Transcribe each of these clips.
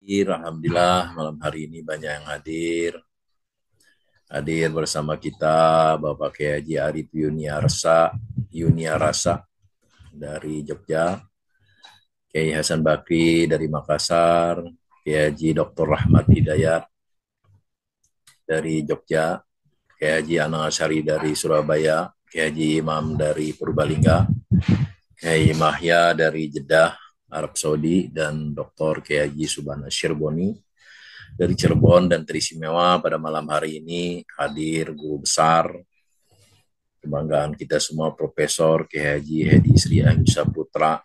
Alhamdulillah malam hari ini banyak yang hadir. Hadir bersama kita Bapak Kiai Haji Arif Yuniarasa dari Jogja, Kiai Hasan Bakri dari Makassar, Kiai Haji Dr. Rahmat Hidayat dari Jogja, Kiai Haji Anang Asyari dari Surabaya, Kiai Haji Imam dari Purbalingga, Kiai Mahya dari Jeddah, Arab Saudi, dan Dr. Kiai Haji Subhana Syirboni dari Cirebon. Dan teristimewa pada malam hari ini hadir guru besar kebanggaan kita semua, Profesor Kiai Haji Hedi Sri Ahmisa Putra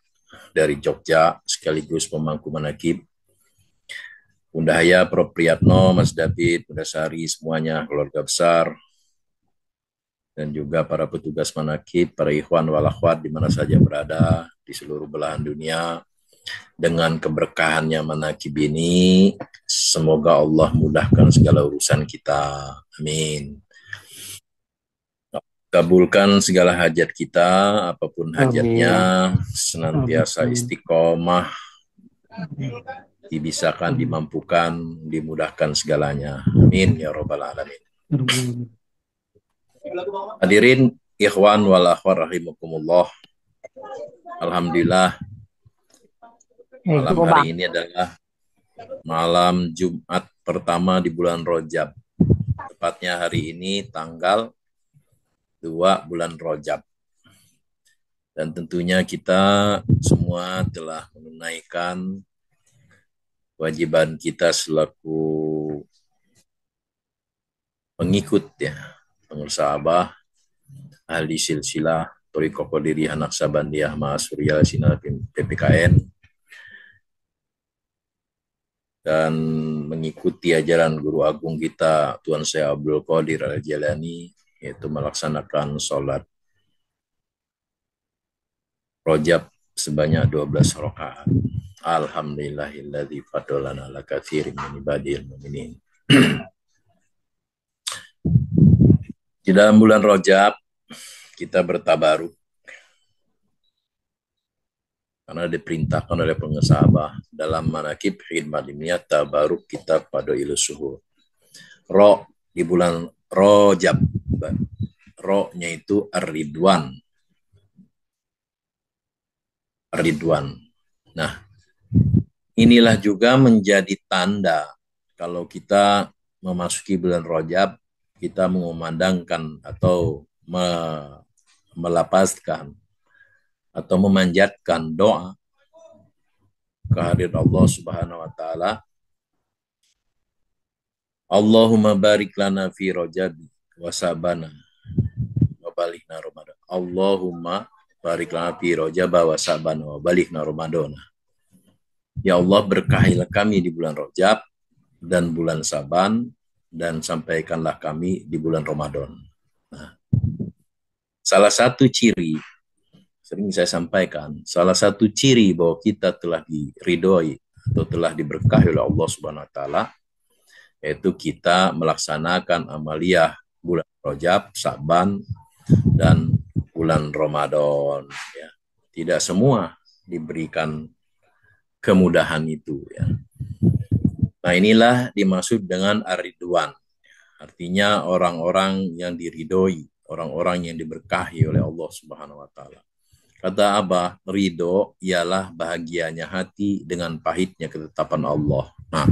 dari Jogja, sekaligus pemangku manaqib. Bunda Haya, Prof. Priyatno, Mas David, Bunda Sari, semuanya keluarga besar, dan juga para petugas manaqib, para ikhwan wal akhwat di mana saja berada di seluruh belahan dunia. Dengan keberkahannya manaqib ini, semoga Allah mudahkan segala urusan kita. Amin. Kabulkan segala hajat kita, apapun hajatnya, senantiasa istiqomah, dibisakan, dimampukan, dimudahkan segalanya. Amin ya rabbal alamin. Hadirin ikhwan wal akhwat rahimakumullah. Alhamdulillah malam hari ini adalah malam Jumat pertama di bulan Rajab. Tepatnya hari ini tanggal 2 bulan Rajab. Dan tentunya kita semua telah menunaikan kewajiban kita selaku pengikut pengurus Abah, ahli silsilah, Thariqah Qadiriyah Naqsabandiyah Ma'asuriyah Sinar PPKN, dan mengikuti ajaran guru agung kita Tuan Syekh Abdul Qadir Al-Jalani, yaitu melaksanakan sholat Rajab sebanyak 12 rakaat. Alhamdulillahilladzi fadolana ala katsirin min ibadil mu'minin. Di dalam bulan Rajab kita bertabaruk karena diperintahkan oleh pengesabah dalam manaqib khidmat ilmiah tabaruk kita pada ilusuhur. Ro di bulan Rajab, ro-nya itu ar-ridwan. Nah, inilah juga menjadi tanda kalau kita memasuki bulan Rajab, kita mengumandangkan atau melapaskan atau memanjatkan doa kehadirat Allah Subhanahu wa taala. Allahumma barik lana fi Rajabi wa sabana wa balighna Ramadan. Allahumma barik lana fi Rajab wa sabana wa balighna Ramadan. Ya Allah, berkahilah kami di bulan Rajab dan bulan Saban, dan sampaikanlah kami di bulan Ramadan. Nah, salah satu ciri, sering saya sampaikan, salah satu ciri bahwa kita telah diridhoi atau telah diberkahi oleh Allah Subhanahu wa taala, yaitu kita melaksanakan amaliyah bulan Rajab, Saban, dan bulan Ramadan. Ya. Tidak semua diberikan kemudahan itu. Ya. Nah, inilah dimaksud dengan ar-ridwan. Artinya orang-orang yang diridhoi, orang-orang yang diberkahi oleh Allah Subhanahu wa taala. Kata Abah, ridho ialah bahagianya hati dengan pahitnya ketetapan Allah. Nah,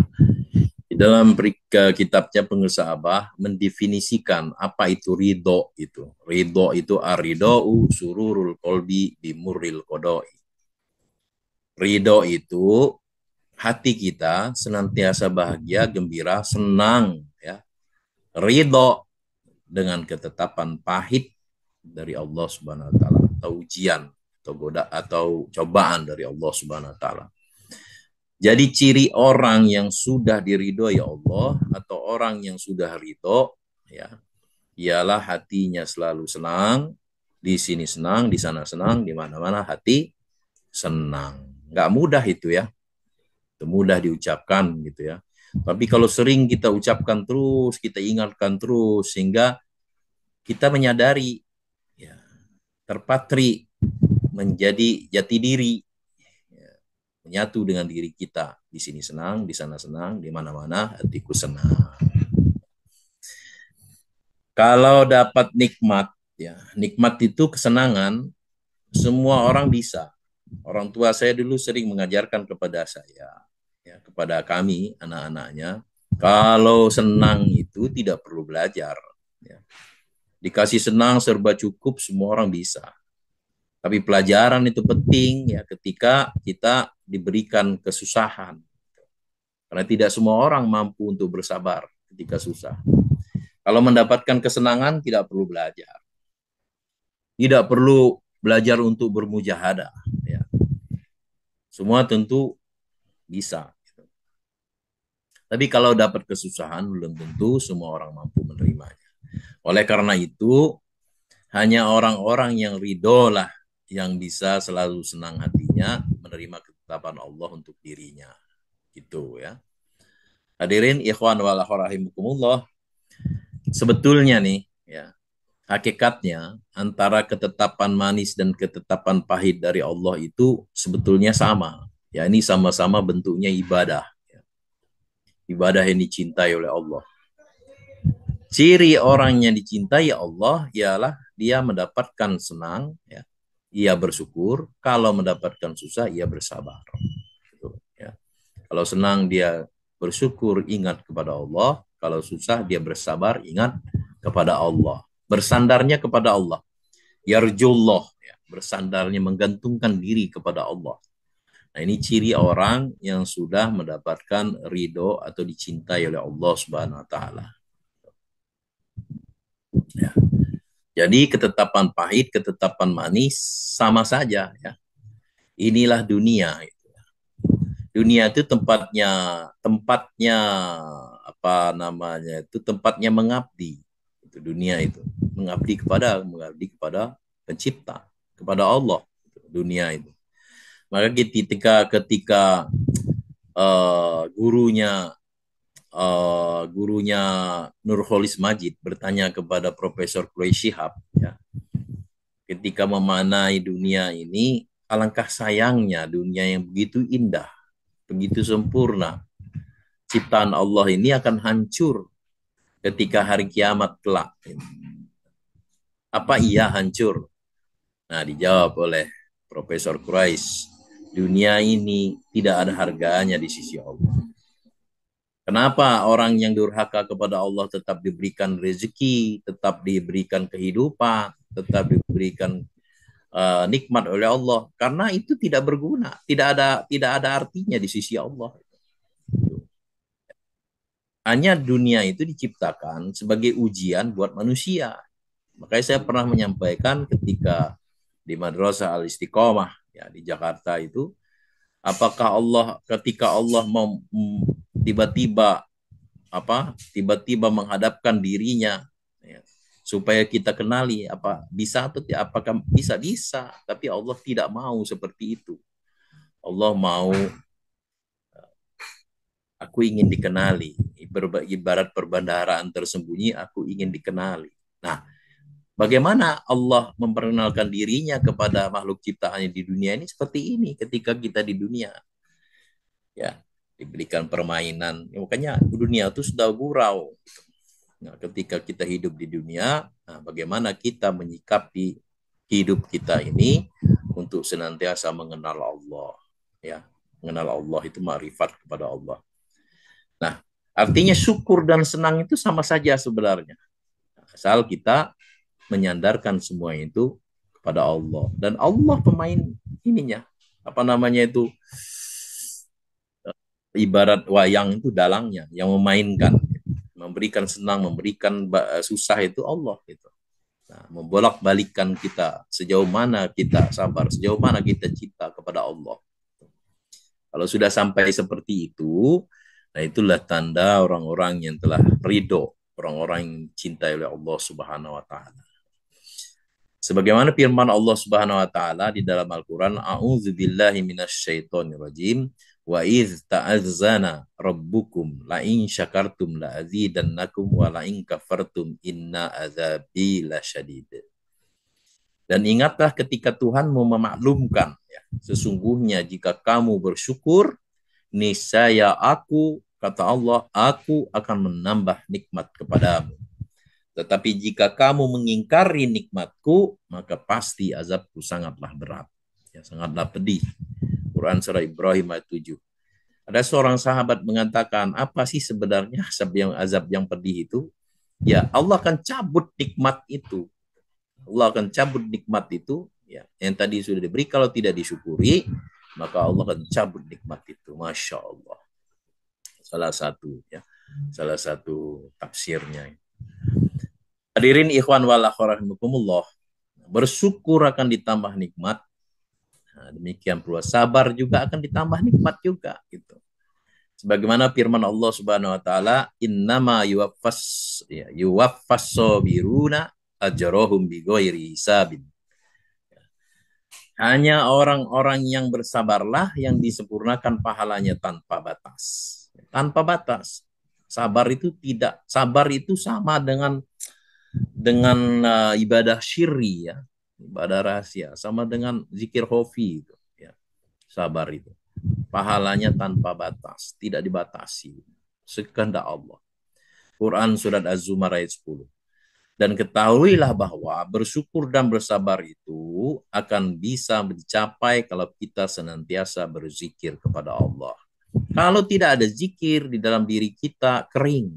di dalam kitabnya pengurus Abah mendefinisikan apa itu ridho itu. Ridho itu ar-ridho sururul qalbi bimurril qada'i. Ridho itu hati kita senantiasa bahagia, gembira, senang, ya. Ridho dengan ketetapan pahit dari Allah Subhanahu wa taala, atau ujian atau atau cobaan dari Allah Subhanahu wa taala. Jadi ciri orang yang sudah diridhoi Allah atau orang yang sudah ridho, ya, ialah hatinya selalu senang, di sini senang, di sana senang, di mana-mana hati senang. Nggak mudah itu ya, itu mudah diucapkan gitu ya. Tapi kalau sering kita ucapkan terus, kita ingatkan terus, sehingga kita menyadari, ya, terpatri, menjadi jati diri, ya, menyatu dengan diri kita. Di sini senang, di sana senang, di mana-mana hatiku senang. Kalau dapat nikmat, ya, nikmat itu kesenangan, semua orang bisa. Orang tua saya dulu sering mengajarkan kepada saya, ya, kepada kami, anak-anaknya, kalau senang itu tidak perlu belajar. Ya. Dikasih senang serba cukup, semua orang bisa. Tapi pelajaran itu penting ya ketika kita diberikan kesusahan. Karena tidak semua orang mampu untuk bersabar ketika susah. Kalau mendapatkan kesenangan tidak perlu belajar. Tidak perlu belajar untuk bermujahadah. Ya. Semua tentu bisa. Tapi kalau dapat kesusahan belum tentu semua orang mampu menerimanya. Oleh karena itu hanya orang-orang yang ridho lah yang bisa selalu senang hatinya menerima ketetapan Allah untuk dirinya. Gitu ya. Hadirin ikhwan wal akhwat rahimakumullah. Sebetulnya nih ya, hakikatnya antara ketetapan manis dan ketetapan pahit dari Allah itu sebetulnya sama. Ya, ini sama-sama bentuknya ibadah. Ya. Ibadah yang dicintai oleh Allah. Ciri orang yang dicintai Allah ialah dia mendapatkan senang, ya. Ia bersyukur. Kalau mendapatkan susah, ia bersabar. Gitu, ya. Kalau senang dia bersyukur, ingat kepada Allah. Kalau susah dia bersabar, ingat kepada Allah. Bersandarnya kepada Allah. Yarjullah, ya. Bersandarnya menggantungkan diri kepada Allah. Nah, ini ciri orang yang sudah mendapatkan ridho atau dicintai oleh Allah Subhanahu wa taala. Ya. Jadi ketetapan pahit, ketetapan manis sama saja ya. Inilah dunia. Dunia itu tempatnya apa namanya itu tempatnya mengabdi. Itu dunia itu mengabdi kepada pencipta, kepada Allah. Dunia itu. Maka ketika gurunya Nurholis Majid bertanya kepada Profesor Quraisy Shihab, ya, ketika memanai dunia ini, alangkah sayangnya dunia yang begitu indah, begitu sempurna, ciptaan Allah ini akan hancur ketika hari kiamat kelak. Apa iya hancur? Nah, dijawab oleh Profesor Quraisy, dunia ini tidak ada harganya di sisi Allah. Kenapa orang yang durhaka kepada Allah tetap diberikan rezeki, tetap diberikan kehidupan, tetap diberikan nikmat oleh Allah? Karena itu tidak berguna, tidak ada artinya di sisi Allah. Hanya dunia itu diciptakan sebagai ujian buat manusia. Makanya saya pernah menyampaikan ketika di Madrasah Al Istiqomah ya di Jakarta itu, apakah Allah ketika Allah mau tiba-tiba tiba-tiba menghadapkan dirinya ya, supaya kita kenali apa bisa atau tidak, apakah bisa, tapi Allah tidak mau seperti itu. Allah mau aku ingin dikenali, ibarat perbendaharaan tersembunyi, aku ingin dikenali. Nah, bagaimana Allah memperkenalkan dirinya kepada makhluk ciptaannya di dunia ini seperti ini ketika kita di dunia ya diberikan permainan ya, makanya dunia itu sudah gurau. Nah, ketika kita hidup di dunia, nah, bagaimana kita menyikapi hidup kita ini untuk senantiasa mengenal Allah, ya, mengenal Allah itu makrifat kepada Allah. Nah, artinya syukur dan senang itu sama saja sebenarnya, asal kita menyandarkan semua itu kepada Allah dan Allah pemain ininya, apa namanya itu ibarat wayang itu dalangnya yang memainkan, memberikan senang, memberikan susah itu Allah gitu. Nah, membolak-balikkan kita sejauh mana kita sabar, sejauh mana kita cinta kepada Allah. Kalau sudah sampai seperti itu, nah itulah tanda orang-orang yang telah ridho, orang-orang yang cintai oleh Allah Subhanahu wa taala. Sebagaimana firman Allah Subhanahu wa taala di dalam Al-Qur'an, a'udzubillahi minasyaitonirrajim. Wa iz ta'azzana rabbukum la in syakartum la azidannakum wa la in kafartum inna adzabi lasyadid. Dan ingatlah ketika Tuhanmu memaklumkan, ya, sesungguhnya jika kamu bersyukur, niscaya aku, kata Allah, aku akan menambah nikmat kepadamu. Tetapi jika kamu mengingkari nikmatku, maka pasti azabku sangatlah berat. Ya, sangatlah pedih. Quran Surah Ibrahim ayat 7. Ada seorang sahabat mengatakan, apa sih sebenarnya azab yang pedih itu? Ya, Allah akan cabut nikmat itu. Allah akan cabut nikmat itu, ya, yang tadi sudah diberi. Kalau tidak disyukuri, maka Allah akan cabut nikmat itu. Masya Allah. Salah satu, ya, salah satu tafsirnya. Hadirin ikhwan wal akhwat rahimakumullah, bersyukur akan ditambah nikmat. Nah, demikian pula sabar juga akan ditambah nikmat juga gitu. Sebagaimana firman Allah Subhanahu wa taala, innama yuwaffas sabiruna ajrohum bighairi hisabin. Hanya orang-orang yang bersabarlah yang disempurnakan pahalanya tanpa batas. Tanpa batas. Sabar itu sama dengan ibadah syirri, ya. Ibadah rahasia sama dengan zikir khafi itu, ya. Sabar itu. Pahalanya tanpa batas, tidak dibatasi. Sekehendak Allah. Quran surat Az-Zumar ayat 10. Dan ketahuilah bahwa bersyukur dan bersabar itu akan bisa mencapai kalau kita senantiasa berzikir kepada Allah. Kalau tidak ada zikir di dalam diri kita, kering.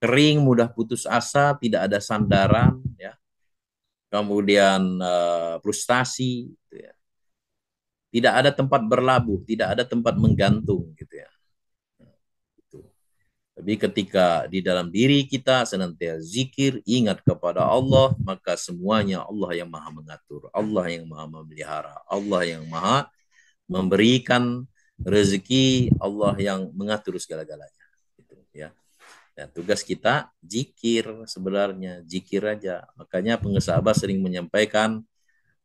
Kering, mudah putus asa, tidak ada sandaran, ya. Kemudian frustasi, gitu ya. Tidak ada tempat berlabuh, tidak ada tempat menggantung, gitu ya. Tapi ketika di dalam diri kita senantiasa zikir, ingat kepada Allah, maka semuanya Allah yang maha mengatur, Allah yang maha memelihara, Allah yang maha memberikan rezeki, Allah yang mengatur segala-galanya. Gitu, ya. Ya, tugas kita zikir sebenarnya, zikir aja. Makanya pengesah Abah sering menyampaikan,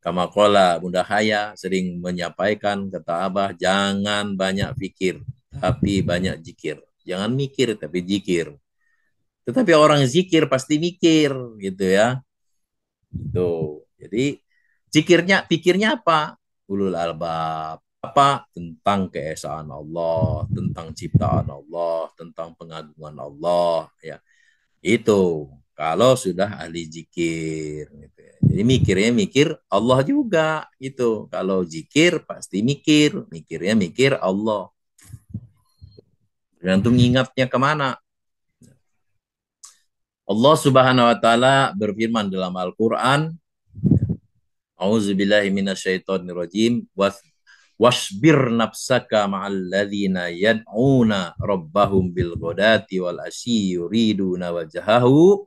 Kamakola Bunda Haya sering menyampaikan, kata Abah, jangan banyak pikir, tapi banyak zikir. Jangan mikir, tapi zikir. Tetapi orang zikir pasti mikir, gitu ya. Gitu. Jadi pikirnya apa? Ulul albab. Apa? Tentang keesaan Allah, tentang ciptaan Allah, tentang pengagungan Allah, ya. Itu kalau sudah ahli zikir, gitu ya. Jadi mikir Allah juga, gitu. Kalau zikir pasti mikirnya mikir Allah. Tergantung ingatnya kemana. Allah Subhanahu wa taala berfirman dalam Al-Qur'an, A'udzubillahi minasyaitonirrajim, wasbir nafsaka ma'al ladzina yad'una rabbahum bil ghadati wal asyi yuriduna wajhahu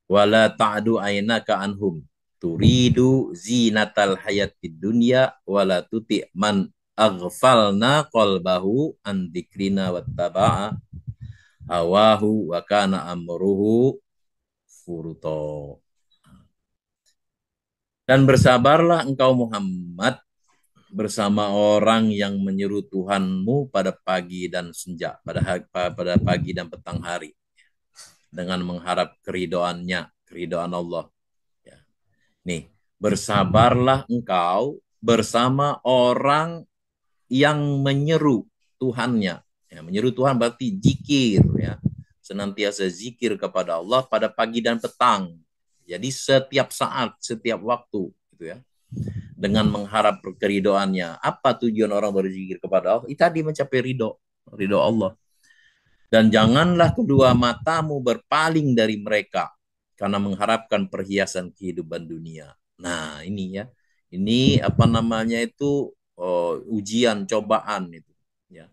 wala ta'du aynaka anhum turidu zinatal hayatid dunya wala tuti man aghfalna qalbahu an dzikrina wattaba'a hawahu wa kana amruhu furuto. Dan bersabarlah engkau Muhammad bersama orang yang menyeru Tuhanmu pada pagi dan senja, pada pagi dan petang hari, dengan mengharap keridhaan Allah. Ya. Nih, bersabarlah engkau bersama orang yang menyeru Tuhannya. Ya, menyeru Tuhan berarti zikir, ya. Senantiasa zikir kepada Allah pada pagi dan petang. Jadi setiap saat, setiap waktu, gitu ya. Dengan mengharap keridhoannya. Apa tujuan orang berzikir kepada Allah? Itu tadi mencapai ridho Allah. Dan janganlah kedua matamu berpaling dari mereka karena mengharapkan perhiasan kehidupan dunia. Nah, ini ya. Ini apa namanya itu ujian, cobaan itu, ya.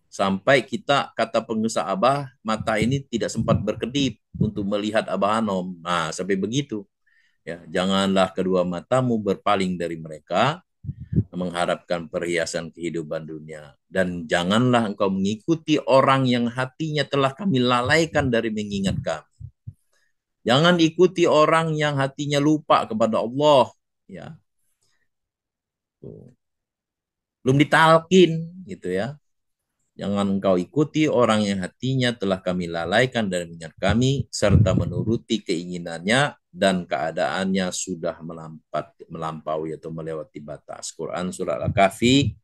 Sampai kita, kata pengusaha Abah, mata ini tidak sempat berkedip untuk melihat Abah Hanom. Nah, sampai begitu. Ya, janganlah kedua matamu berpaling dari mereka mengharapkan perhiasan kehidupan dunia. Dan janganlah engkau mengikuti orang yang hatinya telah kami lalaikan dari mengingat kami. Jangan ikuti orang yang hatinya lupa kepada Allah. Ya. Belum ditalkin, gitu ya. Jangan engkau ikuti orang yang hatinya telah kami lalaikan dari mengingat kami, serta menuruti keinginannya, dan keadaannya sudah melampaui atau melewati batas. Quran Surah Al-Kahfi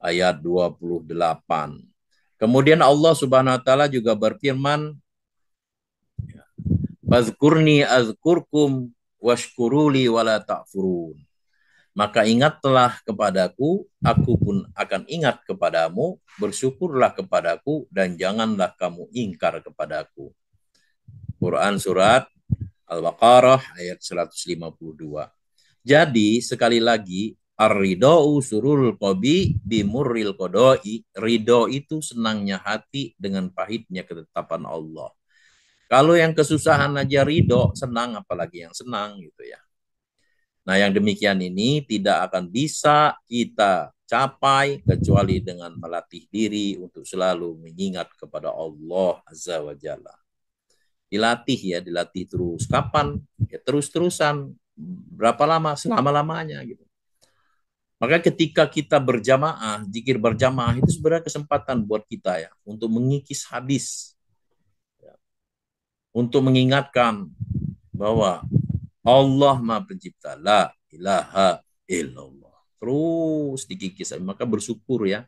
ayat 28. Kemudian Allah Subhanahu wa taala juga berfirman, "Fazkurni azkurkum washkuruli wala ta'furun." Maka ingatlah kepadaku, aku pun akan ingat kepadamu, bersyukurlah kepadaku, dan janganlah kamu ingkar kepadaku. Quran Surat Al-Baqarah ayat 152. Jadi sekali lagi, ar-ridho surul qobi bimurril qodoi. Ridho itu senangnya hati dengan pahitnya ketetapan Allah. Kalau yang kesusahan aja ridho, senang, apalagi yang senang gitu ya. Nah, yang demikian ini tidak akan bisa kita capai kecuali dengan melatih diri untuk selalu mengingat kepada Allah Azza wa Jalla. Dilatih ya, dilatih terus. Kapan? Ya terus-terusan. Berapa lama? Selama-lamanya gitu. Maka ketika kita berjamaah, zikir berjamaah itu sebenarnya kesempatan buat kita ya untuk mengikis habis, ya, untuk mengingatkan bahwa Allah Maha Pencipta, la ilaha illallah. Terus dikikis, maka bersyukur ya.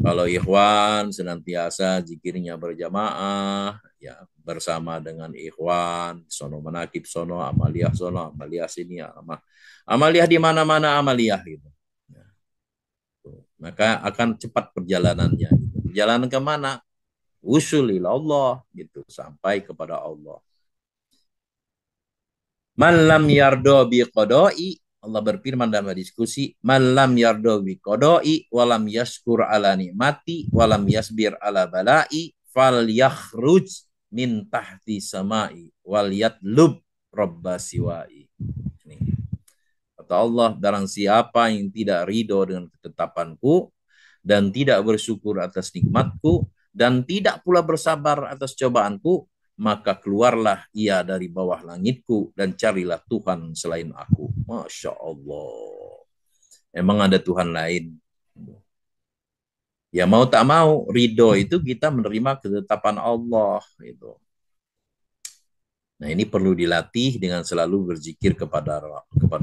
Kalau ikhwan senantiasa zikirnya berjamaah, ya bersama dengan ikhwan, sono manakib, sono amaliyah sini, amaliyah di mana-mana amaliyah gitu. Ya. Maka akan cepat perjalanannya. Perjalanan ke mana? Usulil Allah gitu, sampai kepada Allah. Malam yardo bi qodoi, Allah berfirman dalam diskusi, malam yardo bi qodoi walam yaskur ala nikmati walam yasbir ala balai fal yakhruj min tahti samai wal yatlub robba siwai. Kata Allah, barang siapa yang tidak ridho dengan ketetapanku dan tidak bersyukur atas nikmatku dan tidak pula bersabar atas cobaanku, maka keluarlah ia dari bawah langitku dan carilah Tuhan selain aku. Masya Allah. Emang ada Tuhan lain. Ya mau tak mau, ridho itu kita menerima ketetapan Allah. Gitu. Nah ini perlu dilatih dengan selalu berzikir kepada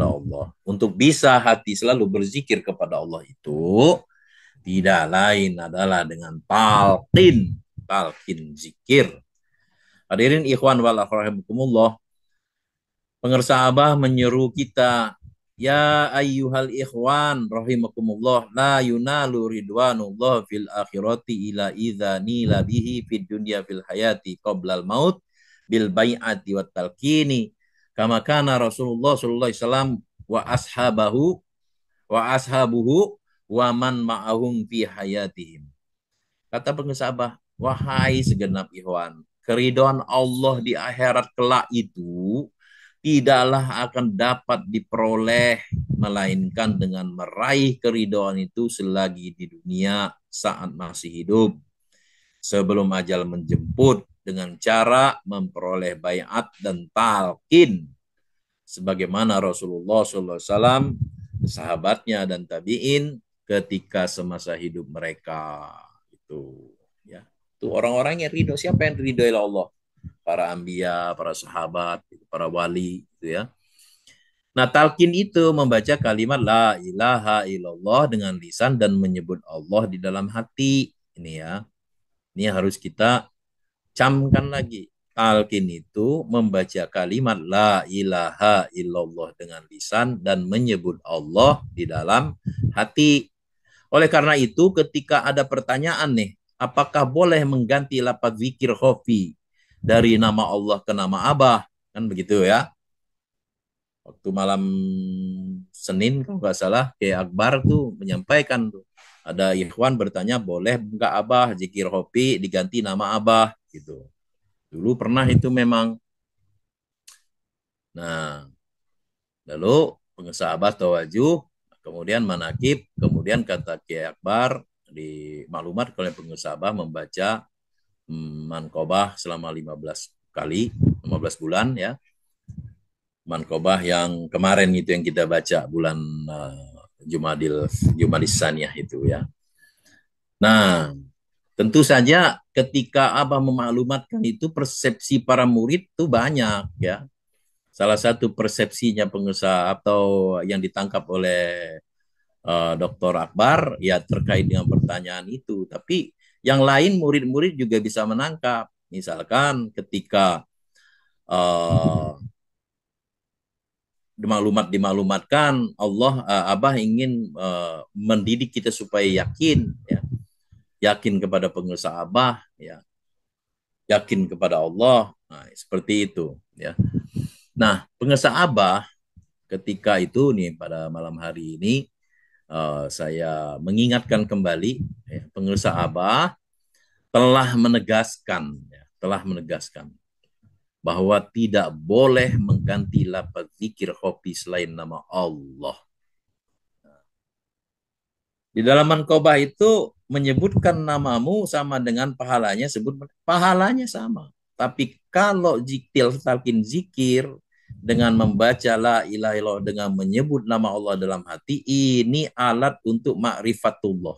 Allah. Untuk bisa hati selalu berzikir kepada Allah itu tidak lain adalah dengan talqin zikir. Hadirin ikhwan wal rahimakumullah, pengersa Abah menyeru kita, ya ayyuhal ikhwan rahimakumullah, la yunalu ridwanullah fil akhirati ila idza nila bihi fid dunya fil hayati qoblal maut bil bai'ati wat talqini kama kana Rasulullah sallallahu alaihi wasallam wa ashabuhu wa man ma'ahum fi hayatihim. Kata pengesabah, wahai segenap ikhwan, keridhaan Allah di akhirat kelak itu tidaklah akan dapat diperoleh melainkan dengan meraih keridhaan itu selagi di dunia saat masih hidup sebelum ajal menjemput dengan cara memperoleh baiat dan talqin sebagaimana Rasulullah SAW, sahabatnya dan tabi'in ketika semasa hidup mereka itu ya. Itu orang-orang yang ridho. Siapa yang ridho oleh Allah? Para anbiya, para sahabat, para wali gitu ya. Nah, talqin itu membaca kalimat la ilaha illallah dengan lisan dan menyebut Allah di dalam hati. Ini ya. Ini harus kita camkan lagi. Talqin itu membaca kalimat la ilaha illallah dengan lisan dan menyebut Allah di dalam hati. Oleh karena itu ketika ada pertanyaan nih, apakah boleh mengganti lafaz zikir khofi dari nama Allah ke nama Abah? Kan begitu ya. Waktu malam Senin kalau nggak salah, kayak Akbar tuh menyampaikan tuh. Ada ikhwan bertanya, boleh nggak Abah zikir khofi diganti nama Abah gitu. Dulu pernah itu memang. Nah, lalu pengesahabah tawajuh, kemudian manakib, kemudian kata Kiai Akbar di maklumat kalau pengesahabah membaca mankobah selama 15 kali, 15 bulan ya. Mankobah yang kemarin itu yang kita baca bulan Jumadil Saniyah itu ya. Nah, tentu saja ketika Abah memaklumatkan itu persepsi para murid itu banyak ya. salah satu persepsinya pengusaha atau yang ditangkap oleh Dr. Akbar ya terkait dengan pertanyaan itu. Tapi yang lain murid-murid juga bisa menangkap. Misalkan ketika uh, dimaklumatkan Allah Abah ingin mendidik kita supaya yakin ya, yakin kepada pengusaha Abah ya, yakin kepada Allah. Nah, seperti itu ya. Nah, pengusaha Abah ketika itu nih pada malam hari ini saya mengingatkan kembali ya, pengusaha Abah telah menegaskan bahwa tidak boleh mengganti lafaz zikir khofi selain nama Allah. Di dalam Mankobah itu menyebutkan namamu sama dengan pahalanya, sebut pahalanya sama. Tapi kalau zikir talqin zikir dengan membaca la ilaha illallah dengan menyebut nama Allah dalam hati, ini alat untuk ma'rifatullah.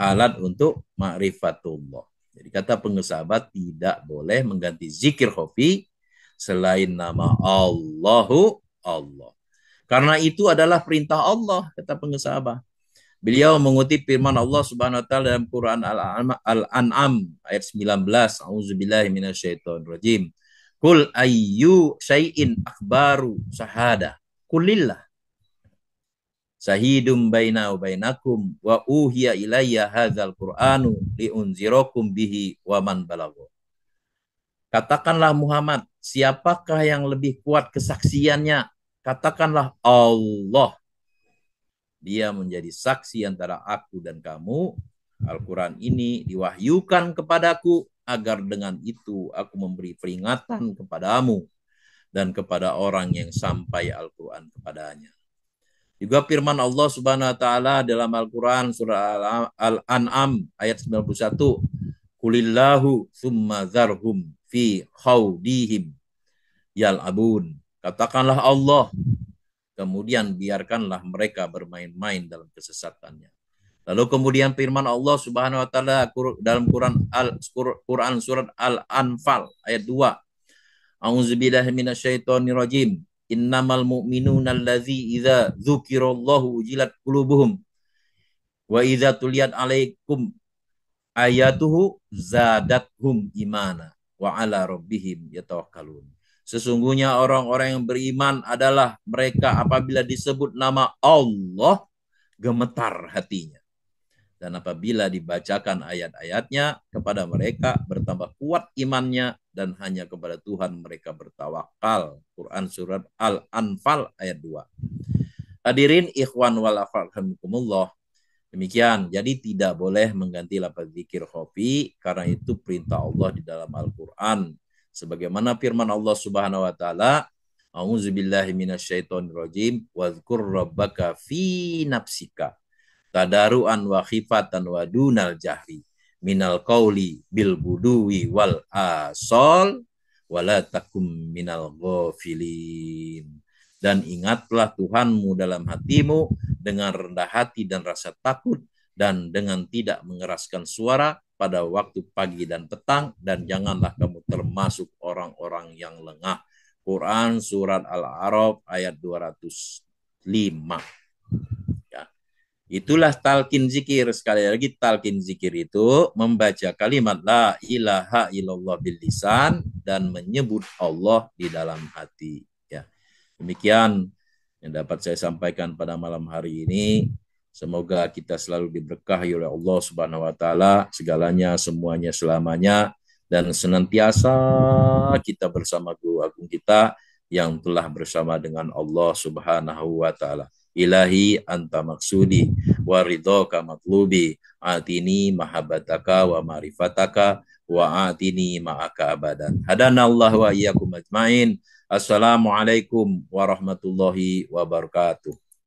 Alat untuk ma'rifatullah. Jadi kata pengusahabat tidak boleh mengganti zikir khofi selain nama Allahu Allah. Karena itu adalah perintah Allah, kata pengusahabat. Beliau mengutip firman Allah Subhanahu wa taala dalam Quran Al-An'am ayat 19. Auzubillahi minasyaitonirrajim. Kul ayyu syai'in akbaru syahada. Kulillah. Sahidum baina wa bainakum wa uhiya ilayya hadzal Qur'anu liunzirakum bihi wa man balagha. Katakanlah Muhammad, siapakah yang lebih kuat kesaksiannya? Katakanlah Allah. Dia menjadi saksi antara aku dan kamu. Al-Quran ini diwahyukan kepadaku agar dengan itu aku memberi peringatan kepadamu dan kepada orang yang sampai Al-Quran kepadanya. Juga firman Allah Subhanahu wa taala dalam Al-Qur'an surah Al-An'am ayat 91, "Qulillahu tsumma zarhum fi khawdihim yal'abun." Katakanlah Allah, kemudian biarkanlah mereka bermain-main dalam kesesatannya. Lalu kemudian firman Allah Subhanahu wa taala dalam Quran surat Al-Anfal ayat 2. A'udzubillahi minasyaitonirrajim. Innamal mu'minuna allazi idza dzukirallahu ujilat qulubuhum wa idza tuliyat alaikum ayatuhu zadathum imana wa ala rabbihim yatawakkalun. Sesungguhnya orang-orang yang beriman adalah mereka apabila disebut nama Allah gemetar hatinya. Dan apabila dibacakan ayat-ayatnya kepada mereka bertambah kuat imannya dan hanya kepada Tuhan mereka bertawakal. Quran surat Al-Anfal ayat 2. Hadirin ikhwan wal akhwat. Demikian, jadi tidak boleh mengganti lafaz zikir khofi karena itu perintah Allah di dalam Al-Quran. Sebagaimana firman Allah Subhanahu wa taala, A'udzubillahi minasyaitonirrajim, wadzkur rabbaka fi nafsika tadaruan wa khifatan wa dunal jahri minal qauli bil buduwi wal asal wala takum minal ghafilin. Dan ingatlah Tuhanmu dalam hatimu dengan rendah hati dan rasa takut dan dengan tidak mengeraskan suara pada waktu pagi dan petang, dan janganlah kamu termasuk orang-orang yang lengah. Quran surat Al-A'raf ayat 205. Itulah talqin zikir. Sekali lagi, talqin zikir itu membaca kalimat la ilaha illallah bil lisan dan menyebut Allah di dalam hati. Ya. Demikian yang dapat saya sampaikan pada malam hari ini. Semoga kita selalu diberkahi oleh Allah Subhanahu wa taala, segalanya, semuanya, selamanya, dan senantiasa kita bersama Guru Agung kita yang telah bersama dengan Allah Subhanahu wa taala. Ilahi anta maksudi wa ridhoka matlubi atini mahabbataka wa marifataka wa atini ma'aka abadan. Hadanallah wa iyyakum ajmain. Assalamualaikum warahmatullahi wabarakatuh.